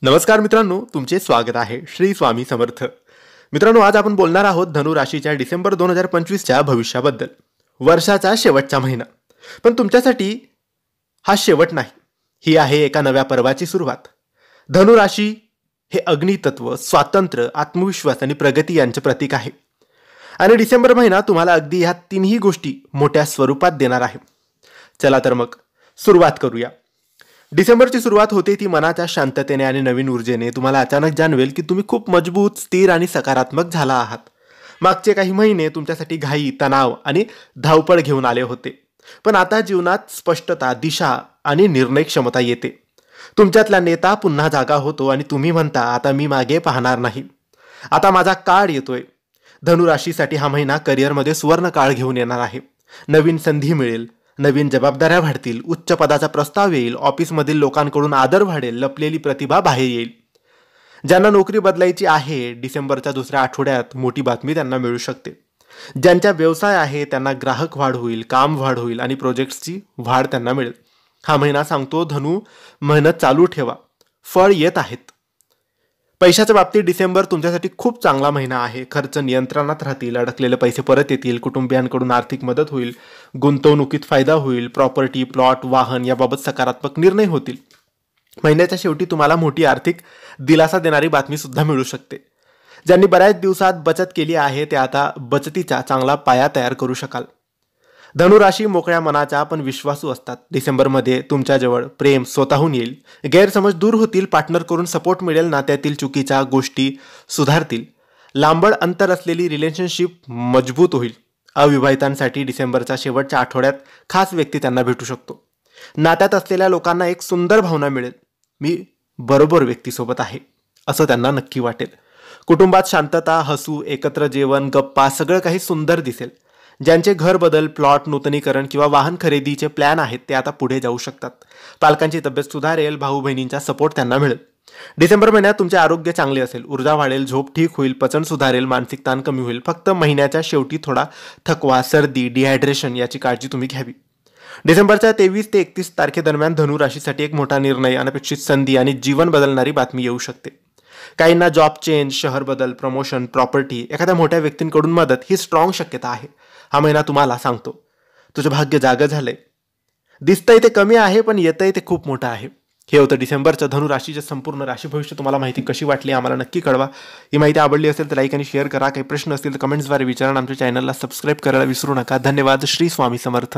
नमस्कार मित्रांनो, तुमचे स्वागत आहे श्री स्वामी समर्थ. मित्रांनो, आज आपण बोलणार आहोत धनु राशीच्या डिसेंबर 2025च्या भविष्याबद्दल. वर्षाचा शेवटचा महिना, पण तुमच्यासाठी हा शेवट नाही, ही आहे एका नव्या पर्वाची सुरुवात. धनु राशी हे अग्नितत्व, स्वातंत्र्य, आत्मविश्वास आणि प्रगती यांचे प्रतीक आहे. आणि डिसेंबर महिना तुम्हाला अगदी ह्या तिन्ही गोष्टी मोठ्या स्वरूपात देणार आहे. चला तर मग सुरुवात करूया. डिसेंबरची सुरुवात होते ती मनाच्या शांततेने आणि नवीन ऊर्जेने. तुम्हाला अचानक जाणवेल की तुम्ही खूप मजबूत, स्थिर आणि सकारात्मक झाला आहात. मागचे काही महिने तुमच्यासाठी घाई, तणाव आणि धावपळ घेऊन आले होते, पण आता जीवनात स्पष्टता, दिशा आणि निर्णय क्षमता येते. तुमच्यातला नेता पुन्हा जागा होतो आणि तुम्ही म्हणता, आता मी मागे पाहणार नाही, आता माझा काळ येतोय. धनुराशीसाठी हा महिना करिअरमध्ये सुवर्ण काळ घेऊन येणार आहे. नवीन संधी मिळेल, नवीन जबाबदाऱ्या वाढतील, उच्च पदाचा प्रस्ताव येईल, ऑफिसमधील लोकांकडून आदर वाढेल, लपलेली प्रतिभा बाहेर येईल. ज्यांना नोकरी बदलायची आहे, डिसेंबरच्या दुसऱ्या आठवड्यात मोठी बातमी त्यांना मिळू शकते. ज्यांचा व्यवसाय आहे त्यांना ग्राहक वाढ होईल, काम वाढ होईल आणि प्रोजेक्ट्सची वाढ त्यांना मिळेल. हा महिना सांगतो, धनु, मेहनत चालू ठेवा, फळ येत आहेत. पैशाच्या बाबतीत डिसेंबर तुमच्यासाठी खूप चांगला महिना आहे. खर्च नियंत्रणात राहतील, अडकलेले पैसे परत येतील, कुटुंबियांकडून आर्थिक मदत होईल, गुंतवणुकीत फायदा होईल, प्रॉपर्टी, प्लॉट, वाहन याबाबत सकारात्मक निर्णय होतील. महिन्याच्या शेवटी तुम्हाला मोठी आर्थिक दिलासा देणारी बातमी सुद्धा मिळू शकते. ज्यांनी बऱ्याच दिवसात बचत केली आहे ते आता बचतीचा चांगला पाया तयार करू शकाल. धनुराशी मोकळ्या मनाच्या पण विश्वासू असतात. डिसेंबरमध्ये तुमच्याजवळ प्रेम स्वतःहून येईल, गैरसमज दूर होतील, पार्टनर करून सपोर्ट मिळेल, नात्यातील चुकीच्या गोष्टी सुधारतील, लांबड अंतर असलेली रिलेशनशिप मजबूत होईल. अविवाहितांसाठी डिसेंबरच्या शेवटच्या आठवड्यात खास व्यक्ती त्यांना भेटू शकतो. नात्यात असलेल्या लोकांना एक सुंदर भावना मिळेल, मी बरोबर व्यक्तीसोबत आहे असं त्यांना नक्की वाटेल. कुटुंबात शांतता, हसू, एकत्र जेवण, गप्पा, सगळं काही सुंदर दिसेल. ज्यांचे घर बदल, प्लॉट, नूतनीकरण किंवा वाहन खरेदीचे प्लॅन आहेत ते आता पुढे जाऊ शकतात. पालकांची तब्येत सुधारेल, भाऊ बहिणींचा सपोर्ट त्यांना मिळेल. डिसेंबर महिन्यात तुमचे आरोग्य चांगले असेल, ऊर्जा वाढेल, झोप ठीक होईल, पचन सुधारेल, मानसिक ताण कमी होईल. फक्त महिन्याच्या शेवटी थोडा थकवा, सर्दी, डिहायड्रेशन याची काळजी तुम्ही घ्यावी. डिसेंबरच्या 23 ते 31 तारखेदरम्यान धनु राशीसाठी एक मोठा निर्णय, अनपेक्षित संधी आणि जीवन बदलणारी बातमी येऊ शकते. काहींना जॉब चेंज, शहर बदल, प्रमोशन, प्रॉपर्टी, एखाद्या मोठ्या व्यक्तींकडून मदत ही स्ट्रॉंग शक्यता आहे. हा महिना तुम्हाला सांगतो, तुझं भाग्य जागं झालंय. दिसतंय ते कमी आहे, पण येतंय ते खूप मोठं आहे. हे होतं डिसेंबरचं धनु राशीचे संपूर्ण राशी भविष्य. तुम्हाला माहिती कशी वाटली आम्हाला नक्की कळवा. ही माहिती आवडली असेल तर लाईक आणि शेअर करा. काही प्रश्न असतील तर कमेंट्सद्वारे विचारा. आमच्या चॅनलला सबस्क्राईब करायला विसरू नका. धन्यवाद. श्री स्वामी समर्थ.